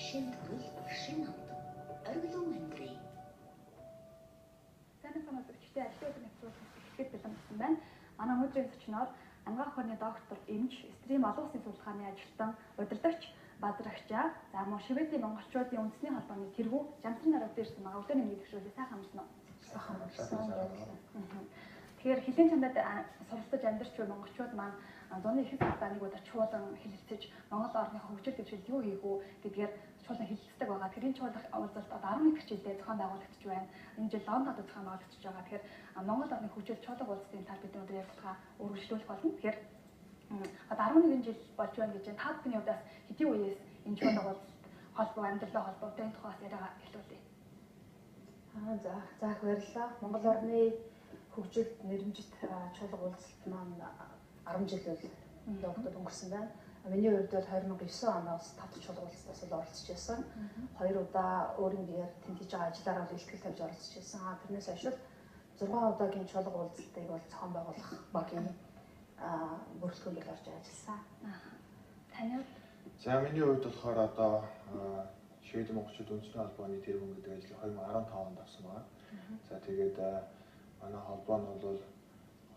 шин төрөл шин амт оргилон амьдрий. Санаа зөвчтэй ажлын нэвтрүүлэг ихэд бэлэн болсон байна. Манай өнөөдрийн зочноор ангаах хорны доктор эмч, стрим олон улсын сургалтын ажилтан, удирдагч Бадрагчаа, за мөн Шведийн монголчуудын үндэсний холбооны тэргүү Жамсрын нараа дээрсэн байгаа өдөөний мэдлэг хөшөөлөө сайхан амарсан уу? Сайхан амарсан. Тэгэхээр хилийн чандад суралцаж амьдарч буй монголчууд маань зуны их хугацааныг удаа чуулган хэлэлцэж Монгол орны хөгжил дэвшилд юу хийх үү гэдгээр чуулган хэлэлцдэг байгаа. Тэгэхээр энэ чуулган уулзалт одоо 11 хичээлдээ зохион байгуулагдаж байна. Энэ жил Лондонд зохион байгуулагдаж байгаа. Тэгэхээр Монгол орны хөгжил чуулган уулзалтын тал бид өнөөдөр ярилцлага үргэлжлүүлэх болно. Тэгэхээр одоо 11 жил болж байна гэж та бүхний хувьдаас хэдийн үеэс энэ чуулган уулзалт холбоо амьдралаа холбоотой тухайс яриагаа хэлүүлээ. За их баярлалаа. Монгол орны хөгжилд нэрмжит чуулга уулзалт маань 10 жил доктор өнгөрсөн байна. Миний хувьд бол 2009 оноос 5 чуулга уулзалтаас оролцож байсан. 2 удаа өөрийн биеэр тэмдэж байгаа ажиллаараа бэлтгэл тавьж оролцож байсан. Тэрнээс хойш 6 удаагийн чуулга уулзалтыг бол зохион байгуулах багийн бүрэлдэхүүнд орж ажилласан. Таны За миний хувьд болохоор одоо Швед монголчууд үндэсний холбооны тэргүүн гэдэг ажлыг 2015 онд авсан байна. За тэгээд манай холбоо нь бол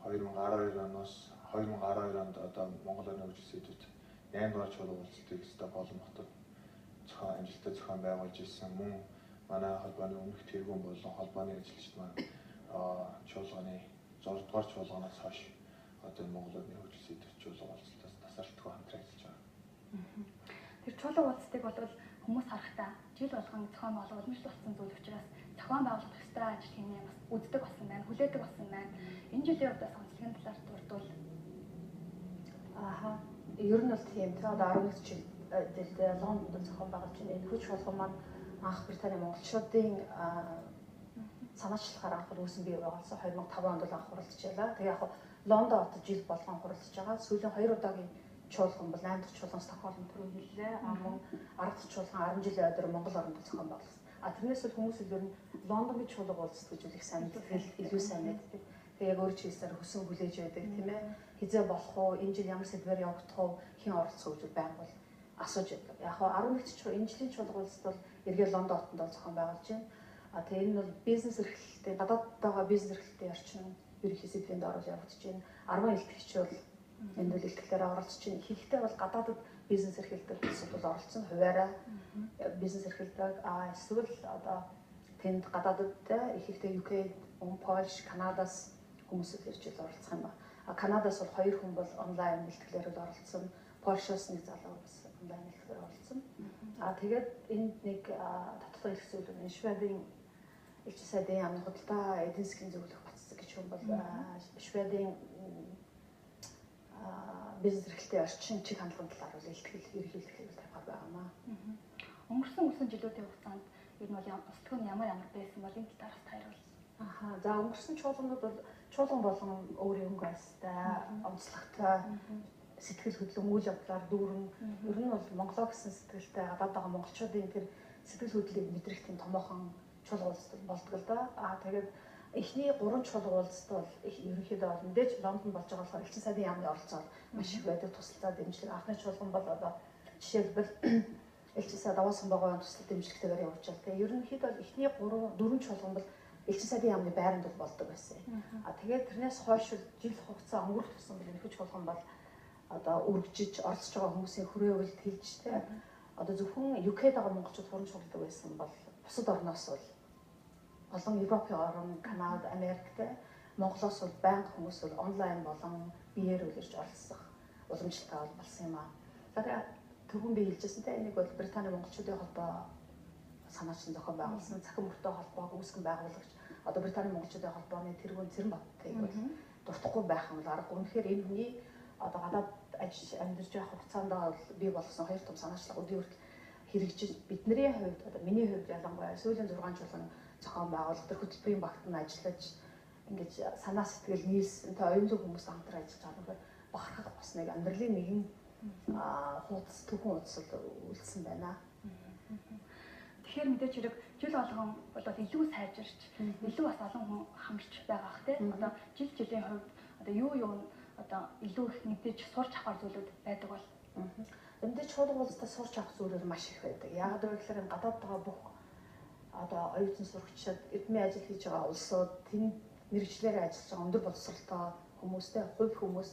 2012 оноос 2012 онд одоо Монгол орны хөгжил сэдвүүд 8 дугаар чуулга уулзалтыг өстой болон хотод амжилттай зохион байгуулж ирсэн. Мөн манай холбооны өмнөх тэргүүн болон холбооны ажилчид маань чуулганы 6 дугаар чуулганаас хойш одоо Монгол орны хөгжил сэдвүүд чуулга уулзалтаас тасралтгүй хамтран ажиллаж байгаа. Тэр чуулган уулзалтыг бол хүмүүс харахтаа жил болгон зохион байгуулалт уламжлалт болсон зүйл учраас зохион байгуулах ёстой ажил хэмээн бас үздэг болсон байна, хүлээдэг болсон байна. Энэ жилийн хувьд онцлогийн талаар дурдвал ер нь бол тийм те одоо 11 жил дээл Лондонд зохион байгуулж байна. Энэ хүч болгон маань анх Британий монголчуудын санаачлахаар анх үүсэн бий байгуулсан 2005 онд бол анх хуралдаж байлаа. Тэгээ яг Лондон хотод жил болгон хуралдаж байгаа. Сүүлийн 2 удаагийн чуулган бол 8 дахь чуулган Стокгольм төрөө хэллээ. Мөн 10 дахь чуулган 10 жилийн өдөр Монгол оронд зохион байгуулсан. Тэрнээс бол хүмүүс ер нь Лондонгийн чуулга уулзалт гэж их сайн мэддэг, илүү сайн мэддэг. Тэгээ яг өөр чийсээр хүсэн хүлээж байдаг тийм ээ. Хизээ болох уу, энэ жил ямар сэдвээр явагдах уу, хэн оролцох гэж байнга асууж байдаг. Яг хаа 11 дахь энэ жилийн чуулга уулзалт бол эргээд Лондон хотод зохион байгуулж байна. Тэгээ энэ бол бизнес эрхлэлтэй, гадаадд байгаа бизнес эрхлэлтэй орчин ерөнхий сэдвийн доор явагдаж байна. 10 илтгэгч бол энэ бол илтгэлээр оролцож байна. Ихэнхдээ бол гадаадд бизнес эрхэлдэг хүмүүсд бол оролцсон. Хуваараа бизнес эрхэлдэг. Эсвэл одоо тэнд гадаадд ихэнхдээ UK, Польш, Канадаас хүмүүсд ирж оролцох юм байна. Канадаас бол 2 хүн бол онлайн илтгэлээр оролцсон. Польшоос нэг залуу бас онлайн илтгэлээр оролцсон. Тэгээд энд нэг тодорхой эрх зүйл нь Шведийн элч сайдын яамны худалдаа эдийн засгийн зөвлөх батцаг гэж хүн бол Шведийн бизнес эрхлэлтэй орчин чиг хандлагын талаар бол илтгэл ерөнхийлөлтөөр тавьгаад байгаамаа. Өнгөрсөн жилүүдийн хугацаанд ер нь бол өсөлтөө нь ямар байсан бол энэ талаас тайлбарлал. За өнгөрсөн чуулганууд бол чуулган болгон өөрийн өнгө айстай, онцлогтой сэтгэл хөдлөм үйл явдлаар дүүрэн ер нь бол Монголоо гэсэн сэтгэлтэй гадаад байгаа монголчуудын тэр сэтгэл хөдлөлийг мэдрэх тийм томоохон чуулга уулзалт болдог л да. Тэгээд эхний 3 чуулга уулзалт бол ерөнхийдөө мэдээж Лондонд болж байгаа болохоор элчин сайдын яамны оролцоол маш их байдаг тусалцаа дэмжлэг. Анхны чуулган бол одоо жишээлбэл элчин сайд аваа самбагын туслал дэмжлэгтэйгээр явж байгаа. Тэгээ ерөнхийдөө эхний 4 чуулган бол элчин сайдын яамны байранд бол болдог байсан. Тэгээд тэрнээс хойш жил хугацаа өнгөрөх тусам ерөнхий чуулган бол одоо үргэлжиж оролцож байгаа хүмүүсийн хүрээ үйлд хэлж тэ одоо зөвхөн UK-д байгаа монголчууд хуран чуулгадаг байсан бол бусад орноос бол олон Европын орн, Канада, Америктэй Монголоос бол байнга хүмүүс бол онлайн болон биеэр үлэрч оролцох уламжлалтай болсон юм аа. Тэгээд түрүүн би хэлжсэнтэй энийг бол Британий монголчуудын холбоо санаачлан зохион байгуулсан цахим мөртөө холбоог үүсгэн байгуулагч одоо Британий монголчуудын холбооны тэргүүн Цэрэнбаттыг бол дуртахгүй байх юм бол аргагүй. Үнэхээр энэ хүний одоо гадаад амьдарч явах хугацаанд бол бий болсон 2 том санаачлал өдөрт хэрэгжиж бидний хувьд одоо миний хувьд ялангуяа сүүлийн 6 жилийн зохион байгуулалт төр хөтөлбөрийн багт нь ажиллаж ингэж санаа сэтгэл нийлсэн тэ оюун зүйн хүмүүс хамтран ажиллаж байгаа нэг бахархах бас нэг амьдралын нэгэн хуудас түүхэн хуудас үлдсэн байна. Тэгэхээр мэдээж хэрэг жил болгон бол илүү сайжирч илүү бас олон хүн хамарч байгаа х тэ одоо жилийн хувьд одоо юу одоо илүү их мэдээж сурч авах зүйлүүд байдаг бол Эндээ чуулга уулзалтаа сурч авах зүйлүүд маш их байдаг. Яг гэвэл гадаад байгаа бүх одоо оюутан сурагчид эдмийн ажил хийж байгаа улсууд тэнд мэрэгчлэрээ ажиллаж байгаа өндөр боловсролтой хүмүүстэй хувь хүмүүс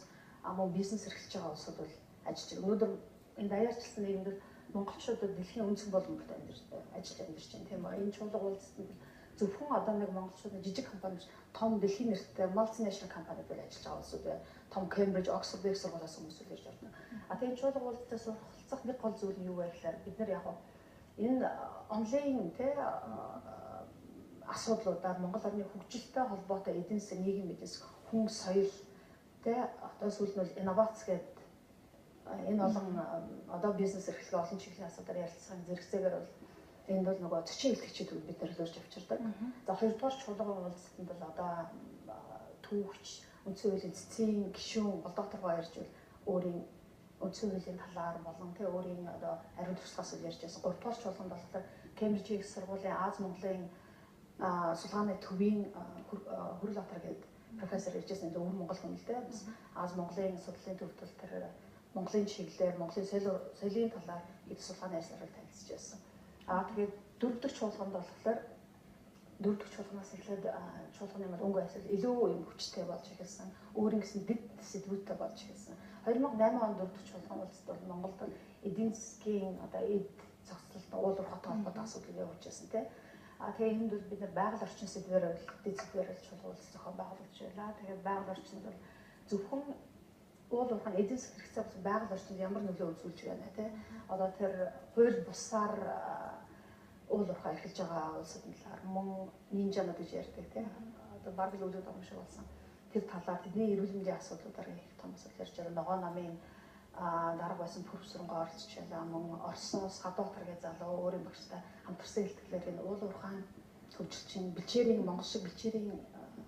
мөн бизнес эрхэлж байгаа улсууд бол ажиллаж байгаа. Өнөөдөр энэ даяарчлсан нийгэмд монголчуудад дэлхийн өнцөг болгоомжтой амьдарч байна тийм үү. Энэ чуулга уулзалтанд зөвхөн одоо нэг монголчуудын жижиг компани том дэлхийн нэртэй multinational компаниуд ажиллаж байгаа улсууд байна. Том Cambridge, Oxford их сургуулиас хүмүүс ирж байна. Тэгээ энэ чуулга уулзалтаас суралцах нэг гол зүйл нь юу вэ гэхээр бид нар яг энэ онлайн асуудлуудаар Монгол орны хөгжилтэй холбоотой эдийн засгийн нийгэм эдийн хүн соёл одоо сүүл нь инновац гэдэг энэ олон одоо бизнес эрхлэх олон чиглэлийн асуудаар ярилцсан зэрэгцээгээр бол энд бол нөгөө зочин илтгэгчид бид нар лөрж авчирдаг. За хоёрдугаар чуулган уулзалтанд бол одоо түүхч, үндсэн хуулийн цэцгийн гишүүн Голдоотойгоо ярьж бол өөрийн үндсэн хуулийн талаар болон тэ өөрийн одоо ариун туршлагаас ярьж байсан. Гуравдугаар чуулганд болохоор Кембриж их сургуулийн Аз Монголын сулгааны төвийн Хүрэлбаатар гэдэг профессор иржсэн энэ өвөр монгол хүн л дээ. Бас Аз Монголын судлалын төвд бол тэр Монголын чиглэлээр Монголын соёлын талаар хэд сулгааны ажлаар танилцж байсан. Тэгээд дөрөвдөг чуулганд болохоор дөрөвдөг чуулганаас эхлээд чуулганы өнгө айсал илүү юм хүчтэй болж эхэлсэн. Өөрийн гэсэн дэд сэдвүүдтэй болж эхэлсэн. 2008 онд дөрөвдөг чуулган уулзалт бол Монголд эдийн засгийн одоо эд зохицолт уул уурхайтай холбоотой асуудал явуулж байсан тийм. Тэгээ энд бол бид нар байгаль орчин сэдвээр дэд сэдвээр чуулган уулзалт зохион байгуулж байлаа. Тэгээд байгаль орчинд бол зөвхөн уул уурхай эдийн засгийн хэрэгцээ болсон байгаль орчинд ямар нөлөө үзүүлж байна тийм. Одоо тэр хууль бусаар уул уурхай эхэлж байгаа улсуудын талаар мөн нинжанууд гэж ярьдаг тийм. Одоо баг л үүдүүд юм шиг болсон. Тэр талаар тэдний эрүүл мэндийн асуудлуудаар их том асуудал ярьж байгаа. Ногоо намын дарга байсан профессоргоо оролцож байлаа. Мөн Оросоос Гадаатар гэж залуу өөрийн багштай хамтарсан хэлтгэлээр энэ уул уурхайн хөгжилчин бэлчээрийн монгол шиг бэлчээрийн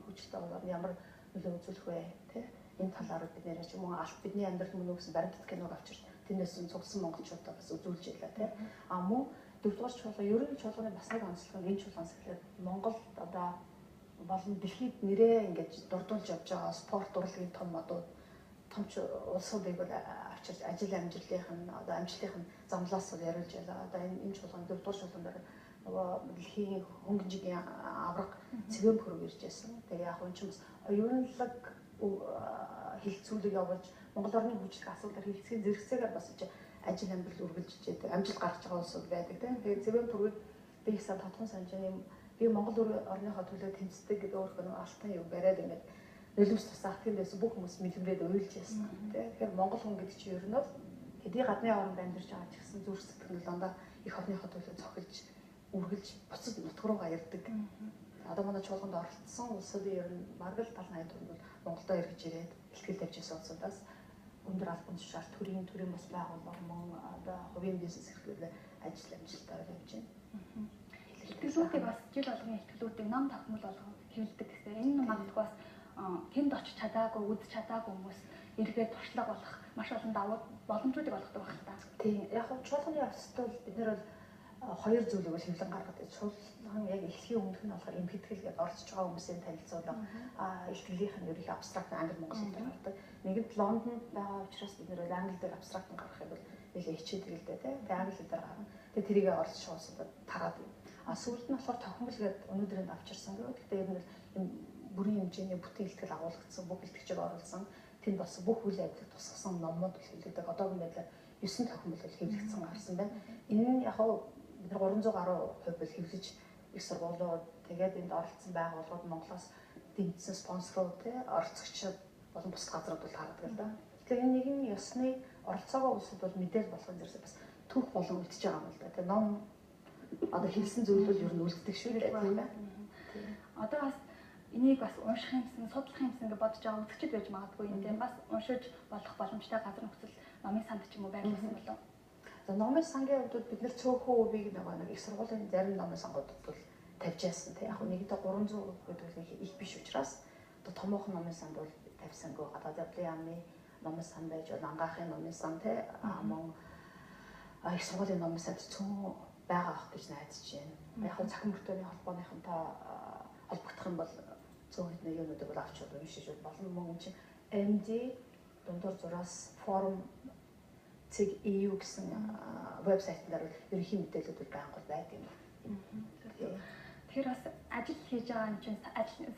хөгжилтэй болоод ямар нөлөө үзүүлэх вэ тийм. Энэ талаар бид нэр ч мөн алт бидний амьдрал мөн өгсөн баримтат киног авчирч тэрнээс нь цугсан монголчуудаа бас үзүүлж байлаа тийм. Мөн дөрөвдүгээр чуулган ер нь чуулганы бас нэг онцлог нь энэ чуулганаас эхлээд Монголд одоо болон дэлхийд нэрээ ингэж дурдуулж явж байгаа спорт урлагийн том одууд томч улсуудыг бол авчирч ажил амжилтын одоо амжилтын замлаас бол яриулж байлаа. Одоо энэ чуулган дөрөвдүгээр чуулган нөгөө дэлхийн хөнгөнжигийн авраг цэвэн пүрэг ирж байсан. Тэгээ яг энэ ч бас оюунлаг хилцүүлэг явуулж Монгол орны хөгжлөх асуудал хилцгийн зэрэгцээгээр бас ажил амьдрал үргэлжлэж байдаг. Амжилт гаргаж байгаа улсууд байдаг тийм. Тэгээ цэвэн пүрэг би их сайн тодхон санаж байна. Би Монгол орныхоо төлөө тэмцдэг гэдэг өөрөөр алтан юм бариад ингээд нөлөөс тусаах тийм байсан бүх хүмүүс мэлмрээд уйлж яасан тийм. Тэгэхээр Монгол хүн гэдэг чинь ер нь бол хэдий гадны оронд амьдарч байгаа ч гэсэн зүрх сэтгэл дандаа их орныхоо төлөө цохилж үргэлж буцаж нутг руугаа ирдэг. Одоо манай чуулганд оролцсон улсуудын ер нь бараг л 70-80% бол Монголдо ирж ирээд ихтгэл тавьж ирсэн улсуудаас өндөр албан тушаал төрийн бас байгууллага мөн одоо хувийн бизнес эрхлүүлээ ажил амжилттай явж байна. Ихтгэлүүдийг бас жил болгоны ихтгэлүүдийг нам тахмал болгон хэвлэдэг гэсэн. Энэ магадгүй бас тэнд очиж чадаагүй, үзэж чадаагүй хүмүүс эргээд туршлага болох маш олон давуу боломжуудыг олгодог байх та. Тийм. Яг нь чуулганы явцад бол бид нэр бол хоёр зүйлийг бол хэвлэн гаргадаг. Чуулган яг эхлэхийн өмнөх нь болохоор эмхэтгэл гэдэг орцож байгаа хүмүүсийн танилцуулга ихтгэлийн нь ерөнхий абстракт англи монгол хэлээр гаргадаг. Нэгэнт Лондонд байгаа учраас бид нэр англи дээр абстракт гаргахыг бол нэлээд хичээдэг л дээ. Тэгээ англи дээр гаргана. Тэгээ тэрийг орцож шуусаад тараад. Сүүлд нь болохоор тохиомл гэдэг өнөөдрийн авчирсан гэх. Гэхдээ ер нь юм бүрийн хэмжээний бүтээн ихтгэл агуулгдсан бүх ихтгэжийг оруулсан. Тэнд бас бүх үйл явдлыг тусгасан номууд хэвлэгдэг. Одоогийн байдлаар 9 тохиомл хэвлэгдсэн гарсан байна. Энэ нь яг бид 300 гаруй хувь хэвлэж их сургуулиуд тэгээд энд оролцсон байгууллагууд Монголоос дэмжсэн спонсорууд оролцогчид болон бусад газрууд бол хардаг л да. Тэгэхээр энэ нэгэн ёсны оролцоогоо улсууд бол мэдээлэл болгох зэрэг бас түүх болон үлдчихэж байгаа юм л да. Тэгээ ном одоо хэлсэн зүйл бол ер нь үлддэг шүү дээ тийм ээ. Одоо бас энийг бас унших юмсан, судлах юмсан гэж бодож байгаа үзэгчд байж магадгүй юм тийм бас уншиж болох боломжтой газар нөхцөл номын санд ч юм уу байрласан болов. За номын сангийн хувьд бид нэр цөөхөн үеийг нэг их сургуулийн зарим номын сангуудад бол тавьж яасан тийм яг нэгдээ 300 гэдэг их биш учраас одоо томоохон номын санд бол тавьсангүй гадаад явдлын яамны номын сан байж бол ангаахын номын сан тийм мөн их сургуулийн номын санд цөөн байгаа ах гэж найдаж байна. Яг нь цахим мөртөөний холбооныхонтой холбогдох юм бол цөөн хэдэн юунуудыг бол авч уншиж болно. Мөн чинь MD дундуур зураас форум цэг EU гэсэн вебсайтнаар ерөнхий мэдээлэлүүд байнгут байдаг юм. Тэгэхээр бас ажил хийж байгаа юм чинь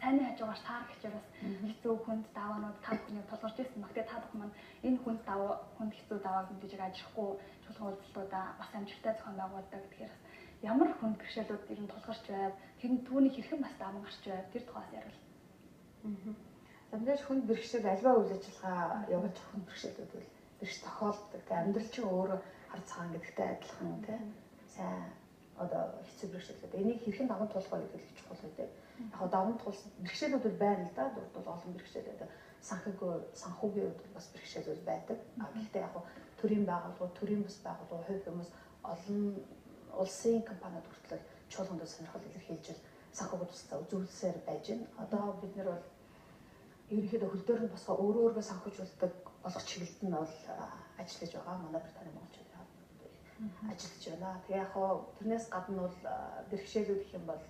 сайнны хажуугаар таарагчаар бас хэцүү хүнд даваанууд та бүхний тулгарч ирсэн баг. Тэгээ та бүхэн маань энэ хүнд хэцүү давааг мэдээж ажихгүй чуулган уулзалтуудаа бас амжилттай зохион байгуулдаг. Тэгэхээр ямар хүнд бэрхшээлүүд ер нь тулгарч байв, тэр нь түүний хэрхэн бас даван гарч байв, тэр тухайс ярил. Замдаж хүнд бэрхшээл альва үйл ажиллагаа явуулж хүнд бэрхшээлүүд бол бэрхш тохиолддог. Тэгээ амьдрал чинь өөрөө хар цагаан гэдэгтэй адилхан тийм сайн одоо хэцүү бэрхшээлүүд. Энийг хэрхэн даван туулах вэ гэдэг чухал байдаг. Яг даван туулсан бэрхшээлүүд бол байна л да. Дурд бол олон бэрхшээлүүд. Санхүүгийн үед бас бэрхшээлүүд байдаг. Гэхдээ яг төрийн байгууллагууд, төрийн бас байгууллагууд, хувь хүмүүс олон улсын компаниуд хүртэл чуулганд сонирхол илэрхийлж санхүүгүүд тусдаа үзүүлсээр байж байна. Одоо бид нар бол ерөнхийдөө хөл дээр нь босгоо өөрөө санхүүжүүлдэг болгоч чиглэлд нь бол ажиллаж байгаа. Манай Британий монголчууд ажиллаж байна. Тэгээ яг тэрнээс гадна бол бэрхшээлүүд гэх юм бол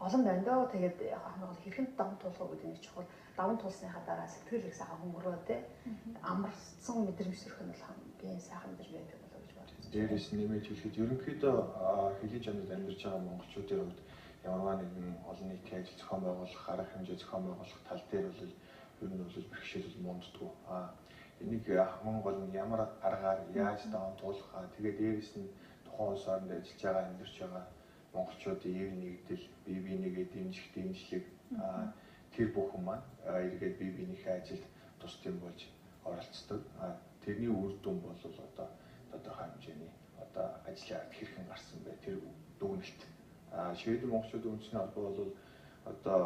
олон байна даа. Тэгээд яг хамаагүй хэрхэн даван туулах гэдэг нь чухал. Даван туулсныхаа дараа сэтгэл их сайхан хөнгөрөө те амарсан мэдрэмж төрөх нь бол хамгийн сайхан мэдрэмж байдаг болов гэж бодож байна. Дээрээс нэмээд хэлэхэд ерөнхийдөө хэлийн чанарт амьдарч байгаа монголчуудын хувьд ямарваа нэгэн олон нийтийн ажил зохион байгуулах, арга хэмжээ зохион байгуулах тал дээр бол ер нь бол бэрхшээл мунддаггүй. Энийг хамгийн гол нь ямар аргаар яаж даван туулах, тэгээд дээрээс нь тухайн улс орнд ажиллаж байгаа, амьдарч байгаа монголчуудын ив нэгдэл, бие биенийгээ дэмжих, дэмжлэг тэр бүхэн маань эргээд бие биенийхээ ажилд тусдим болж оролцдог. Тэрний үр дүн бол одоо тодорхой хэмжээний одоо ажлын ард хэрхэн гарсан бэ? Тэр дүгнэлт. Шведийн монголчуудын үндэсний холбоо бол одоо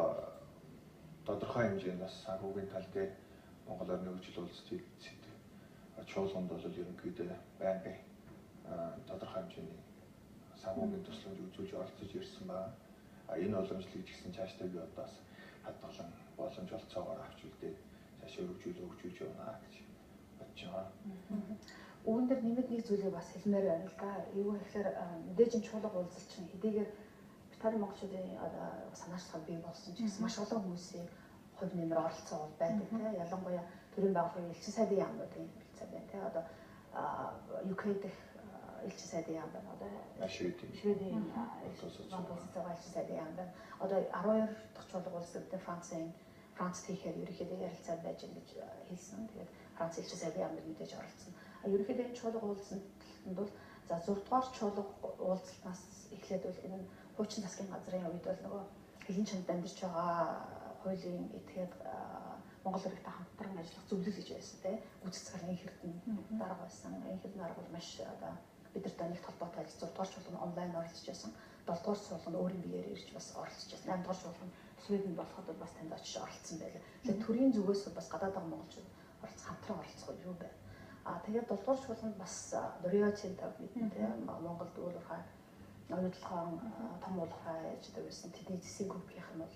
тодорхой хэмжээнд бас санхүүгийн тал дээр Монголоор нөхцөл уулзалт хийдэг. Чуулганд бол ерөнхийдөө байнгын тодорхой хэмжээний санхүүгийн тусламж үзүүлж оролцож ирсэн байна. Энэ боломжлыг гэсэн цаашдаа би одоо бас хадгалан боломж олцоогоор авч үлдээд цаашаа хөгжүүлж явна гэж бодож байгаа. Үүн дээр нэмээд нэг зүйлийг бас хэлмээр байна л да. Юу гэхээр мэдээж энэ чуулга уулзалт чинь хэдийгээр Британий монголчуудын санаачлал бий болсон ч гэсэн маш олон хүмүүсийн хувь нэмэр оролцоо байдаг тийм. Ялангуяа төрийн байгууллагын элчин сайдын яамнуудын хэлцээ байна тийм. Одоо UK дэх элчин сайдын яам байна. Одоо Шведийн элчин сайдын яам байна. Одоо 12 дахь чуулга уулзалт Францд хийхээр ерөнхийдөө ярилцаад байж гэж хэлсэн. Тэгээд Франц элчин сайдын яамд мэдээж оролцсон. Ерөнхийдөө энэ чуулга уулзалтанд бол за 6 дугаар чуулга уулзалтнаас эхлээд бол энэ хуучин засгийн газрын үед бол нөгөө хэлийн чанд амьдарч байгаа хуулийн этгээд Монгол иргэдтэй хамтран ажиллах зөвлөл гэж байсан тийм. Гүйцэтгэх цагийн эрдэнэ дарга байсан. Энэ хэдэн дарга бол маш одоо бидэртэй нэг толгойтой 6 дугаар чуулганд онлайн оролцож байсан. 7 дугаар чуулганд өөрийн биеэр ирж бас оролцож байсан. 8 дугаар чуулганд Сведен болоход бол бас танд очиж оролцсон байлаа. Тэгэхээр төрийн зүгээс бас гадаад байгаа монголчууд хамтран оролцох юу байна. Тэгээд 7 дугаар чуулганд бас Дориочин тав мэднэ тийм. Монголд уулахаа оюутлахаан том уулахаа яждаг байсан. Тэдний засгийн группийнх нь бол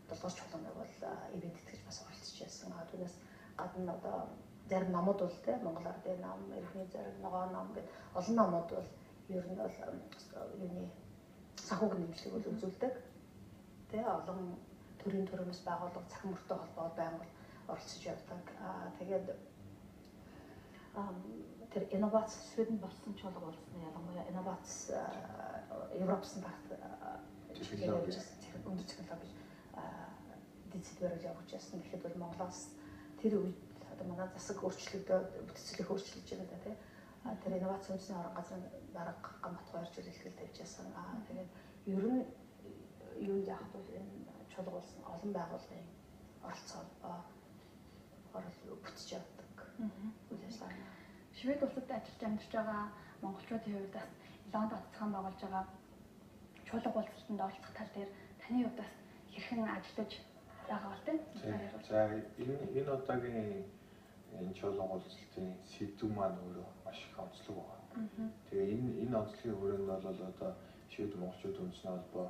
7 дугаар чуулганд бол ивент итгэж бас оролцож байсан. Түүнээс гадна одоо зарим намууд бол тийм Монгол Ардын нам, Эрхний зориг, Ногоон нам гэдэг олон намууд бол ер нь бол юуны санхүүгийн нэмшлиг бол үзүүлдэг. Тэгээ олон төрийн төрөөс байгууллага цахим мөртэй холбоо байнга оролцож явдаг. Тэгээд тэр инновац Сведен болсон чуулга болсон ялангуяа инновац Европ стандарт технологи өндөр технологи дижитализациад явж байсан. Тэгэхэд бол Монголоос тэр үед одоо манай засаг өөрчлөгдөөд бүтцлэх өөрчлөж байгаа тийм. Тэр инновац үндэсний орон газрын дарга гамбат 2 жил ихтгэл тавьж байсан. Тэгээд ер нь юу яах вэ энэ чуулга болсон олон байгууллагын оролцоо бүтэж явдаг. Үйл ажиллагаа. Швед улсад ажиллаж амьдарч байгаа монголчуудын хувьд бас Лондонд цахан байгуулж байгаа чуулга уулзалтанд оролцох тал дээр таны хувьд бас хэрхэн ажиллаж байгаа бол тийм. За энэ удаагийн энэ чуулга уулзалтын сэдв маань өөрөө маш их онцлог байна. Тэгээ энэ онцлогийн хүрээнд бол одоо Швед монголчууд үндэсний холбоо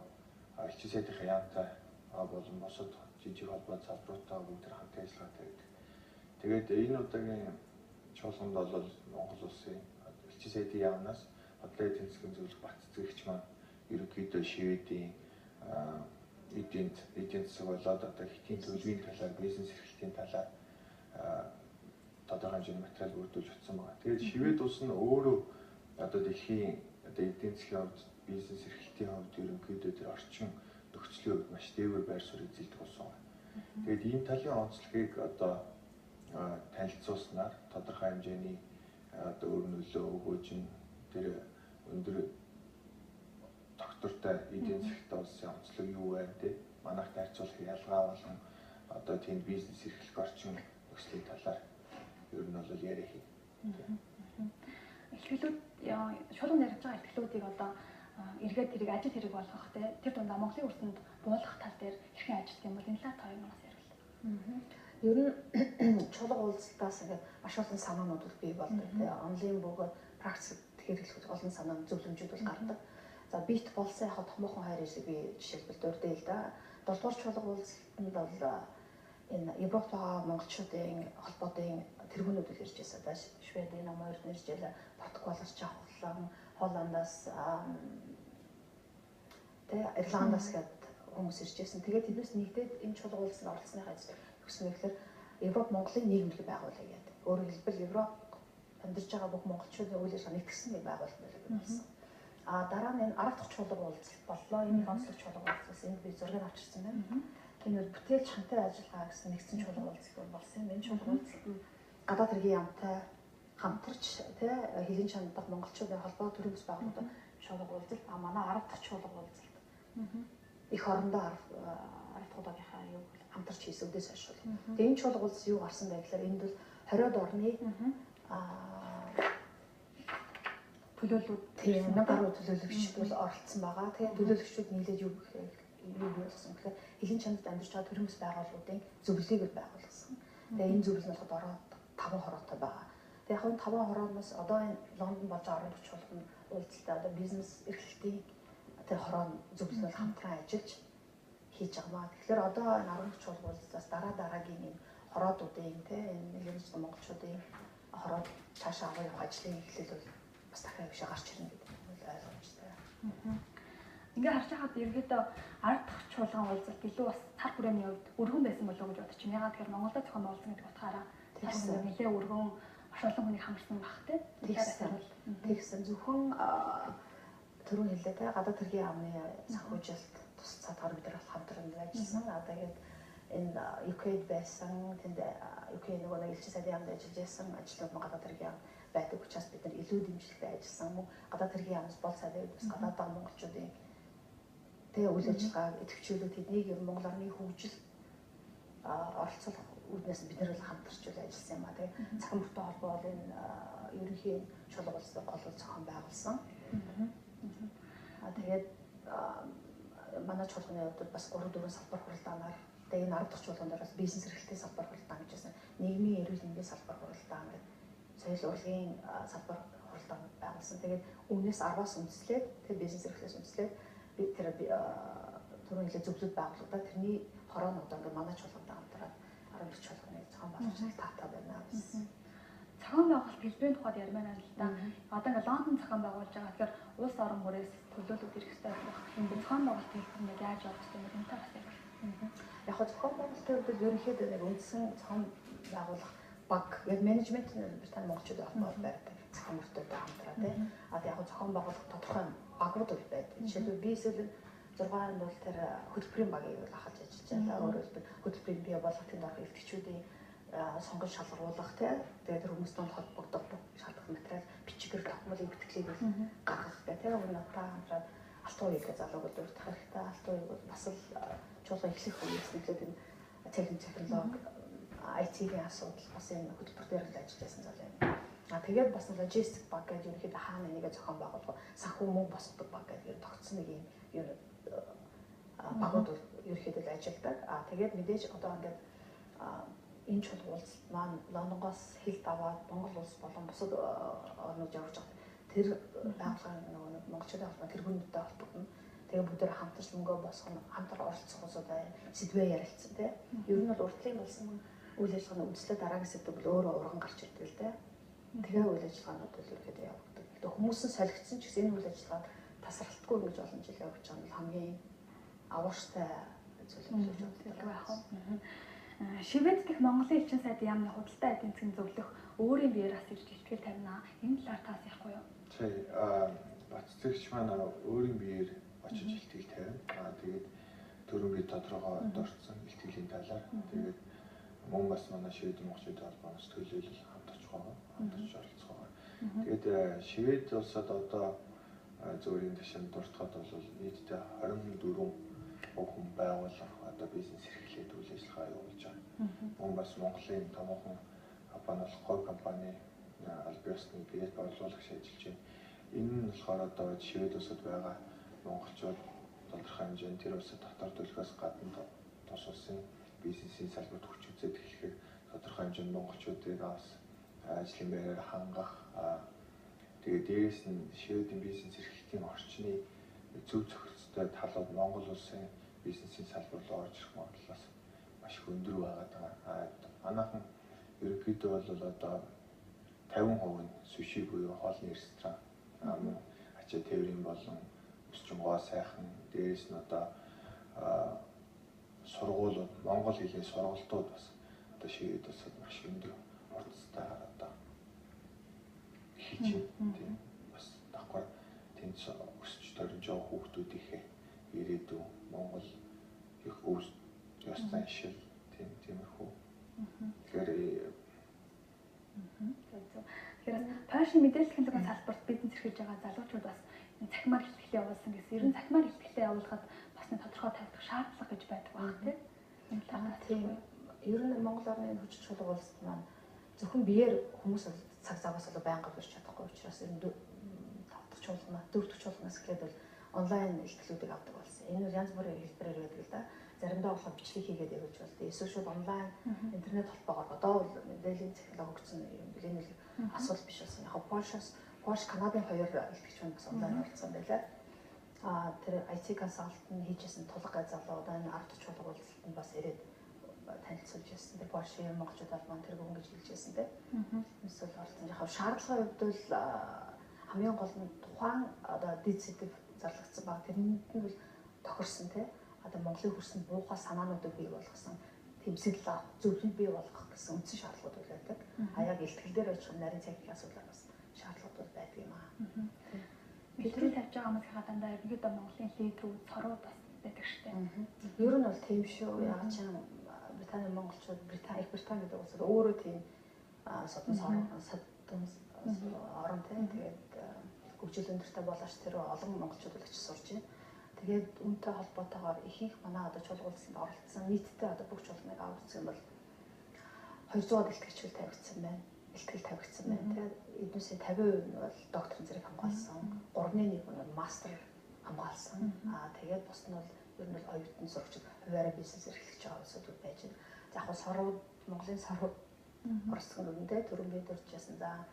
элчин сайдынхаа яамтай болон бусад жижиг холбоо залбируутай бүгд хамт ажиллагаатай байдаг. Тэгээд энэ удаагийн чуулганд бол Монгол улсын элчин сайдын яамнаас бодлогын тэнцвэрийн зөвлөх бат зэрэгч маань ерөнхийдөө Шведийн эдийн засаг болоод одоо хэтийн төлөвийн талаар бизнес эрхлэлтийн талаар байгаа хэмжээний материал бүрдүүлж утсан байгаа. Тэгээд Швед улс нь өөрөө одоо дэлхийн одоо эдийн засгийн хувьд бизнес эрхлэлтийн хувьд ерөнхийдөө тэр орчин нөхцөлийн хувьд маш дээвэр байр суурь эзэлдэг болсон байна. Тэгээд ийм талын онцлогийг одоо танилцуулснаар тодорхой хэмжээний одоо өөр нөлөө өгөөж нь тэр өндөр доктортой эдийн засгийн улсын онцлог юу вэ те манайх харьцуулах ялгаа болон одоо тийм бизнес эрхлэх орчин нөхцөлийн талаар ер нь бол яриа хий. Ихлүүд шулуун яригдж байгаа ихлүүдийг одоо эргээд тэрийг ажил хэрэг болгох те тэр дундаа Монголын өрсөнд буулгах тал дээр хэрхэн ажиллах юм бол энэ талаар хоёроос ярил. Ер нь чулуу уулзалтаас ингээд маш олон санаанууд бий болдог те онлайн бөгөөд практик хэрэглэх олон санаа зөвлөмжүүд бол гардаг. За бит болсон яг томоохон хайр хэсэг би жишээлбэл дурдъя л да. 7 дугаар чулуу уулзалтанд бол энэ Европ байгаа монголчуудын холбоодын тэргүүнүүд ирж байсан. Да Шведийн намайг ирж иржээ, Португалаас жавхлан, Холландаас Ирландаас гээд хүмүүс ирж байсан. Тэгээд тэднээс нэгдээд энэ чулуу уулзалтанд оролцсныхаа гэсэн мэтлэр Европ Монголын нийгэмлэг байгууллага гэдэг. Өөрөөр хэлбэл Европ амьдарч байгаа бүх монголчуудын үйл ажиллагаа нэгтгэсэн нэг байгууллага байсан. Дараа нь энэ арга дахь чулуу уулзалт боллоо. Энэ онцлог чулуу уулзалт энд би зургийг авчирсан байна. Энэ бол бүтээл чанартай ажиллагаа гэсэн нэгдсэн чулуу уулзалт болсон юм. Энэ чулуу уулзалт гадаад хэргийн яамтай хамтарч хэлийн чанартай монголчуудын холбоо төрөмс байгууллагад чулуу уулзалт манай арга дахь чулуу уулзалт. Их орондоо арга дахьудаагийнхаа юу хамтарч хийсэн үдээс хойш. Тэгээ энэ чулуу уулзалт юу гарсан бэ гэхээр энд бол 20-од орны төлөөлөлүүд тийм нэг гаруй төлөөлөгчд бол оролцсон байгаа. Тэгээ төлөөлөгчид нийлээд юу болсон гэхээр хэлийн чанарт амьдарч байгаа төрөмс байгууллагуудын зөвлөлийг байгуулсан. Тэгээ энэ зөвлөл нь болохоор 5 хороотой байгаа. Тэгээ яг энэ 5 хорооноос одоо энэ Лондон болж байгаа арга чуулганы уулзалтаа одоо бизнес эрхлэлтийн тэр хороо зөвлөл нь хамтран ажиллаж хийж байгаа. Тэгэхээр одоо энэ арга чуулганы уулзалтаас дараагийн энэ хороодуудын энэ нэгэн монголчуудын хороод цаашаа авах явах ажлын эхлэл бол бас дахиад биш гарч ирнэ гэдэг нь ойлгомжтой. Ингээ харж байхад ерөөдөө арга дахь чуулган уулзалт илүү бас цар хүрээний хувьд өргөн байсан болов уу гэж бодож байна. Ягаад гэхээр Монголд зохион байгуулсан гэдэг утгаараа тэр нэлээ өргөн маш олон хүнийг хамарсан байх те. Тэгсэн зөвхөн түрүүн хэллээ те гадаад хэргийн яамны санхүүжилт тусцаад гар бид нар хамтран ажилласан. Тэгээд энэ UK-д байсан тэнд UK нөгөө нэг элчин сайдын яамд ажиллаж байсан ажлууд гадаад хэргийн яам байдаг учраас бид нар илүү дэмжлэгтэй ажилласан мөн гадаад хэргийн яамс бол сайдын бас гадаад байгаа монголчуудын тэгээ үйл ажиллагааг идэвхжүүлээд тэднийг ер нь Монгол орны хөгжил оролцох үүднээс бид нар хамтарч ажилласан юм а тэгээ цахим бүртээ холбоо бол энэ ерөнхий чулуу уулзалтын гол зохион байгуулсан. Тэгээд манай чуулганы хувьд бас 3-4 салбар хуралдаанаар тэгээ энэ арга дахь чуулган дээр бас бизнес эрхлэлтийн салбар хуралдаан гэж байна. Нийгмийн эрүүл мэндийн салбар хуралдаан гэдэг соёл урлагийн салбар хуралдаан байгуулсан. Тэгээд өмнөөс 10-аас үндэслээд тэгээ бизнес эрхлэлээс үндэслээд бид тэр түрүүн хэлээ зөвлөд байгууллагада тэрний хороонууд ингээ манай чуулгантай хамтраад арга дахь чуулганы зохион байгуулалт таатай байна гэсэн. Зохион байгуулалт хэлбэрийн тухайд ярмаар байна л да. Одоо ингээ Лондон зохион байгуулж байгаа. Тэгэхээр улс орон бүрээс төлөөлөлт ирэх хэрэгтэй байх. Энэ зохион байгуулалт хэлбэр яг яаж явах вэ? Энэ талаас яг. Яг хөө зохион байгуулалтын хувьд ерөнхийдөө нэг үндсэн зохион байгуулах баг яг менежмент Британи монголчуудын холбоо байдаг. Зохион бүртээтэй хамтраа тийм. Яг зохион байгуулах тодорхой багууд бол байдаг. Жишээлбэл би эсвэл 6-нд бол тэр хөтөлбөрийн багийг бол ахалж ажиллаж байна. Өөрөөр хэлбэл хөтөлбөрийн бий болгох тэнд орох эрхтгчүүдийн сонгож шалгаруулах тийм. Тэгээд тэр хүмүүстэй холбогдох шалгах материал бичгээр тогтмолын бүтгэлийг бол гаргах гэх тийм. Өөрөөр натаа хамтраад алтан үеийг залууг бол урьдах хэрэгтэй. Алтан үеийг бол бас л чуулга эхлэх үеэс нэглээд энэ технологи IT-ийн асуудал бас энэ хөтөлбөр дээр л ажилласан залуу юм. Тэгээд бас логистик баг гэж ерөнхийдөө хаана нэгэ зохион байгуулах санхүү мөнгө босгодог баг гэдэг тогтсон нэг юм багууд бол ерөнхийдөө ажилладаг. Тэгээд мэдээж одоо ингээд энэ чуулга уулзалт маань Лондонгоос хэлт аваад Монгол улс болон бусад орнууд явж байгаа. Тэр байгууллагын нөгөө монголчуудын холбоо тэргүүнүүдтэй холбогдно. Тэгээ бүгдээр хамтарч мөнгөө босгоно, хамтар оролцох усудаа сэдвээ ярилцсан тийм. Ер нь бол уртлын болсон үйл ажиллагааны үндслээ дараагийн сэдв бол өөрөө урган гарч ирдэг л тийм. Тэгээ үйл ажиллагаанууд бол ерөөдөө явагддаг. Тэгээ хүмүүс нь солигдсон ч гэсэн энэ үйл ажиллагаа тасралтгүй ингэж олон жил явж байгаа нь хамгийн авууштай зүйл болж байна. Швед дэх Монголын элчин сайдын яамны худалдаа эдийн засгийн зөвлөх өөрийн биеэр бас ирж ихтгэл тавина. Энэ талаар таас ярихгүй юу? Тий, бацлагч маань өөрийн биеэр очиж ихтгэл тавина. Тэгээд төрөмгийн тодорхой дурдсан ихтгэлийн талаар тэгээд мөн бас манай Шведийн монголчуудын холбооноос төлөөлөл хамт очих байгаа. Хамт очиж оролцох байгаа. Тэгээд Швед улсад одоо зөвөрийн ташаанд дуртахад бол нийтдээ 24 хүн байгуулах одоо бизнес эрхлээд үйл ажиллагаа явуулж байгаа. Мөн бас Монголын томоохон компани болох Хой компани аль биесны биед борлуулагч ажиллаж байна. Энэ нь болохоор одоо Швед улсад байгаа монголчууд тодорхой хэмжээнд тэр улсад татвар төлөхөөс гадна тус улсын бизнесийн салбарт хүч үзээд эхлэхээр тодорхой хэмжээнд монголчуудыг бас ажлын байраар хангах тэгээд дээрээс нь Шведийн бизнес эрхлэлтийн орчны зөв зохицтой талууд Монгол улсын бизнесийн салбар руу орж ирэх магадлал маш их өндөр байгаа. Манайхан ерөнхийдөө бол одоо 50% нь суши буюу хоолны ресторан, ачаа тээврийн болон өсчин гоо сайхан, дээрээс нь одоо сургуулиуд, монгол хэлний сургалтууд бас одоо Швед улсад маш өндөр хурцтай одоо хийж тийм бас давхар тэнд өсч төрж байгаа хүүхдүүдийнхээ ирээдүйн Монгол их өс ястан шил тиймэрхүү. Тэгэхээр фэшн мэдээлэл технологийн салбарт бизнес эрхэлж байгаа залуучууд бас цахимаар хэлтгэлээ явуулсан гэсэн. Ер нь цахимаар хэлтгэлээ явуулахад бас нэг тодорхой тавьдаг шаардлага гэж байдаг байна тийм. Энэ талаар тийм ер нь Монгол орны хүчит чуулга улсад маань зөвхөн биеэр хүмүүс цаг заваас болоо байнга бирч чадахгүй учраас ер нь 5 дахь чуулганаас 4 дахь чуулганаас эхлээд бол онлайн ихтгэлүүдийг авдаг болсон. Энэ бол янз бүрийн хэлбэрээр байдаг л да. Заримдаа болохоор бичлэг хийгээд явуулж болдог. Эсвэл шууд онлайн интернет холбоогоор одоо бол мэдээллийн технологи өгсөн юм бэл энэ асуудал биш болсон. Яг Польш, Канадын хоёр илтгэгч маань бас онлайн оролцсон байлаа. Тэр IT консалтинг хийжсэн тулга залуу одоо энэ 10 дахь чуулга уулзалтанд бас ирээд танилцуулж байсан. Тэр Польшийн монголчууд албан тэргүүн гэж хэлжсэн тийм. Эсвэл оролцсон. Яг шаардлагын хувьд бол хамгийн гол нь тухайн одоо дид сэдв зарлагдсан баг тэрнэнд нь бол тохирсон тийм. Одоо Монголын хөрсөнд буухай санаануудыг бий болгосон тэмцэл зөвлөнд бий болгох гэсэн үндсэн шаардлагууд байдаг. Яг илтгэл дээр очих нарийн техникийн асуудал бас шаардлагууд байдаг юм аа. Бидний тавьж байгаа хүмүүсийн дандаа ерөнхийдөө Монголын лидерүүд, цорууд бас байдаг шүү дээ. Ер нь бол тийм шүү. Яг ч Британий монголчууд Их Британи гэдэг улсад өөрөө тийм содон орон тийм тэгээд хөгжил өндөртэй болооч тэр олон монголчууд л очиж сурж байна. Тэгээд үүнтэй холбоотойгоор ихэнх манай одоо чуулга улсанд оролцсон нийтдээ одоо бүх чуулганыг аварцсан юм бол 200-аад илтгэгчүүл тавигдсан байна. Илтгэл тавигдсан байна. Тэгээд эднээсээ 50% нь бол докторийн зэрэг хамгаалсан. 3-ны 1 нь мастер хамгаалсан. Тэгээд бус нь бол ер нь оюутан сурагчид хуваараа бизнес эрхлэж байгаа улсууд байж байна. За яг сорууд Монголын сорууд оролцсон үнэндээ төрөмбөд урьдчилсан. За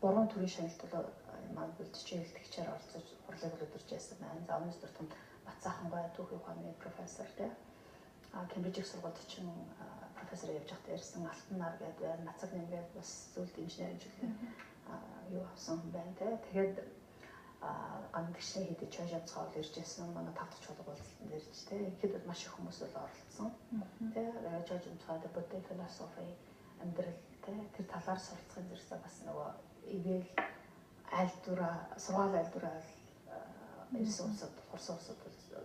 3 төрлийн шагналт бол маань бүлдчийн илтгэгчээр оролцож хурлыг өдөрж яасан байна. За өмнөс дөр том Бацаахангай түүхий ухааны профессор тийм Кембриж их сургуульд чинь профессор явж байхдаа ярьсан Алтан нар гэдэг нацаг нэмгээд бас зөвлөлт инженерийн чиглэлээр юу авсан хүн байна тийм. Тэгээд гандгшны хийдэг чойж явцгаа бол ирж байсан манай 5 дахь чуулга уулзалтанд ирж тийм. Ихэд бол маш их хүмүүс бол оролцсон. Тийм чойж явцгаа бодтой философи амьдрал тийм тэр талаар суралцахын зэрэгцээ бас нөгөө ивэл айлдвараа сургаал айлдвараа ирсэн улсад хурсан улсад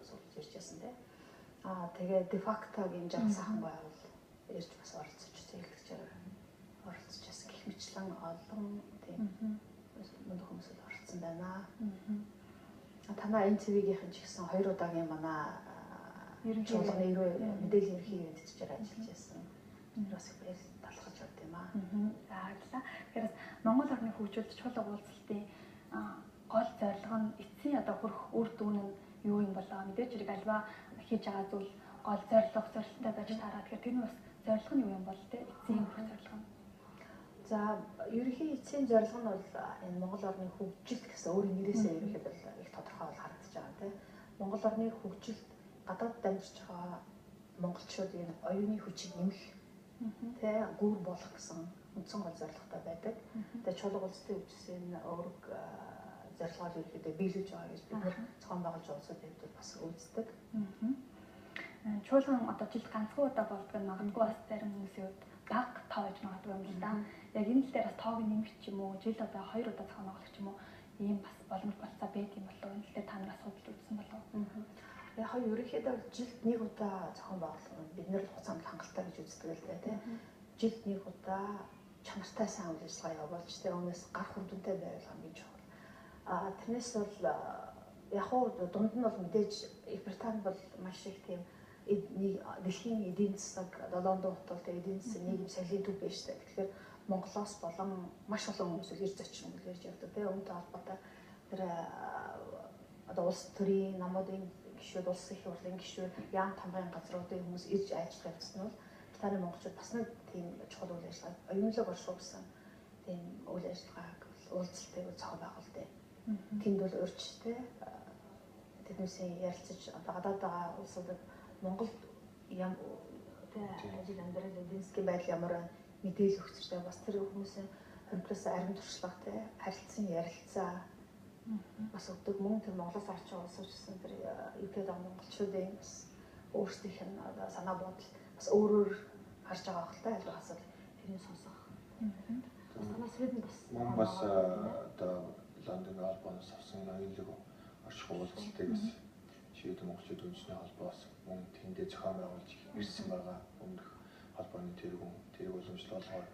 сурч ирж байсан тийм. Тэгээд дефактогийн жаргасахан байвал ирж бас оролцож зэглэгчээр оролцож байсан гэх мэтлэн олон тийм мундаг хүмүүс оролцсон байна. Танаа энэ цэвигийнхэн ч гэсэн 2 удаагийн манай чуулганы мэдээллийн ерхий эвдчээр ажиллаж байсан. Бас их баяр талхаж байна юм аа. За баярлалаа. Тэгэхээр Монгол орны хөгжилд чуулга уулзалтын гол зорилго нь эцсийн одоо хүрэх үр дүн нь юу юм болоо мэдээж хэрэг альва хийж байгаа зүйл гол зорилготой байж таараа. Тэгэхээр тэрний бас зорилго нь юу юм бол тэ эцсийн хүрэх зорилго нь. За ерөнхий эцсийн зорилго нь бол энэ Монгол орны хөгжилт гэсэн өөрийн нэрээсээ ерөнхийд бол их тодорхой бол харагдаж байгаа тийм. Монгол орны хөгжилт гадаадд амьдарч байгаа монголчуудын оюуны хүчийг нэмэх тэ гүр болох гэсэн үндсэн гол зорилготой байдаг. Тэгээ чуулга улстай үжсэн өөрөг зорилгоо ерөнхийдөө биелүүлж байгаа гэж бид нэр зохион байгуулж улсууд хэвдэл бас үздэг. чуулган одоо жил ганцхан удаа болдог нь магадгүй бас зарим хүмүүсийн хувьд бага тоо гэж магадгүй юм л да. Яг энэ л дээр бас тоог нэмэх ч юм уу, жил одоо 2 удаа зохион байгуулах ч юм уу, ийм бас боломж болцоо байт юм болов уу? Энэ л дээр та нар асуудалж үзсэн болов уу? Яг ерөнхийдөө жилд нэг удаа зохион байгуулах нь бид нэр хугацаанд хангалттай гэж үздэг л дээ тийм. Жилд нэг удаа чанартай сайн үйл ажиллагаа явуулж тэр өмнөөс гарах үр дүнтэй байвал хамгийн чухал. Тэрнээс бол яг уу дунд нь бол мэдээж Их Британи бол маш их тийм дэлхийн эдийн засаг Лондон хотод эдийн засаг нийгэм соёлын төв байж таа. Тэгэхээр Монголоос болон маш олон хүмүүс ирж очих юм гэж явдаг тийм. Үүнтэй холбоотой тэр одоо улс төрийн намуудын гишүүд, улс их хурлын гишүүд, яам тамгын газруудын хүмүүс ирж ажиллах явцсан нь Британий монголчууд бас нэг тийм чухал үйл ажиллагаа оюунлаг оршуулсан тийм үйл ажиллагааг уулзалтыг зохион байгуулдаг. Тэнд бол урьдчилтэй тэднээсээ ярилцаж одоо гадаад байгаа улсуудад Монголд ям ажил амьдрал эдийн засгийн байдал ямар мэдээлэл өгч байгаа бас тэр хүмүүсийн хоригдлоос арим туршлагатай харилцсан ярилцаа бас өгдөг. Мөн тэр Монголоос орж байгаа улсууд гэсэн тэр UK-д байгаа монголчуудын бас өөрсдийнх нь санаа бодол бас өөрөөр харж байгаа хөлтэй айлгаас тэрийг сонсох. Танаас хэдэн бас одоо Лондон Албанаас авсан аюулгүй орших уулзалтыг бас шийдвэр монголчууд үндэсний холбоос мөн тэндээ зохион байгуулж ирсэн байгаа өмнөх холбооны тэрэг уламжлалгаар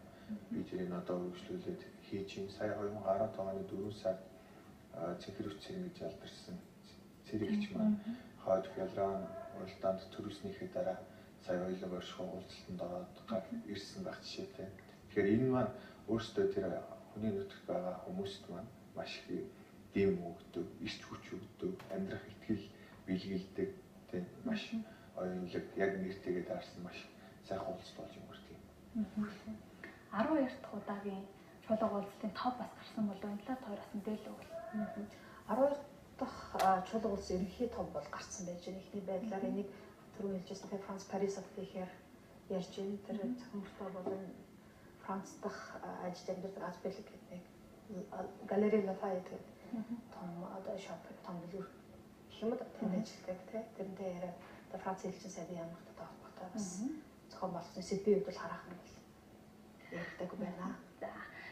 би тэрийг одоо үргэлжлүүлээд хийж ин сая 2015 оны 4 сард цэнхэр үтсийн гэж алдарсан цэрэгч маань хойд федерал уралдаанд төрүүлснийхээ дараа сая аюулгүй орших уулзалтанд ороод ирсэн байх жишээтэй. Тэгэхээр энэ маань өөрсдөө тэр хүний нутагт байгаа хүмүүст маань маш их дэм өгдөг, ирч хүч өгдөг, амьдрах итгэл бэлгэлдэг тийм маш оюунлаг яг нэртэйгээ даарсан маш сайхан уулзалт болж өнгөрдөг юм. 12 дахь удаагийн чуулга уулзалтын тоо бас гарсан болов энэ талаар хоёр бас мэдээлэл өгөл. 12 дахь чуулга уулзалт ерөнхий тоо бол гарсан байж байгаа. Эхний байдлаар энийг түрүү хэлжсэн тэр Франц Парисад хийхээр ярьж байна. Тэр зөвхөн болон Франц дахь ажил амьдрал Азбелик гэдэг галерей Лафайет гэдэг том одоо шопинг том дэлгүүр хэмэд тэнд ажилладаг тийм. Тэрнтэй яриад одоо Франц хэлчин сайдын яамнагтай холбоотой бас зохион байгуулсан сэдвийн хувьд бол харах юм бол ярьдаг байна. За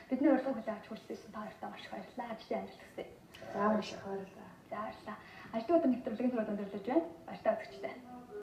бидний урилга хүлээж хүрсэн та хоёртаа маш их баярлалаа. Ажлын амжилт хүсье. За маш их баярлалаа. За баярлалаа. Ажлын өдөр нэвтрүүлгийн түрүү өндөрлөж байна. Баярлалаа үзэгчдээ.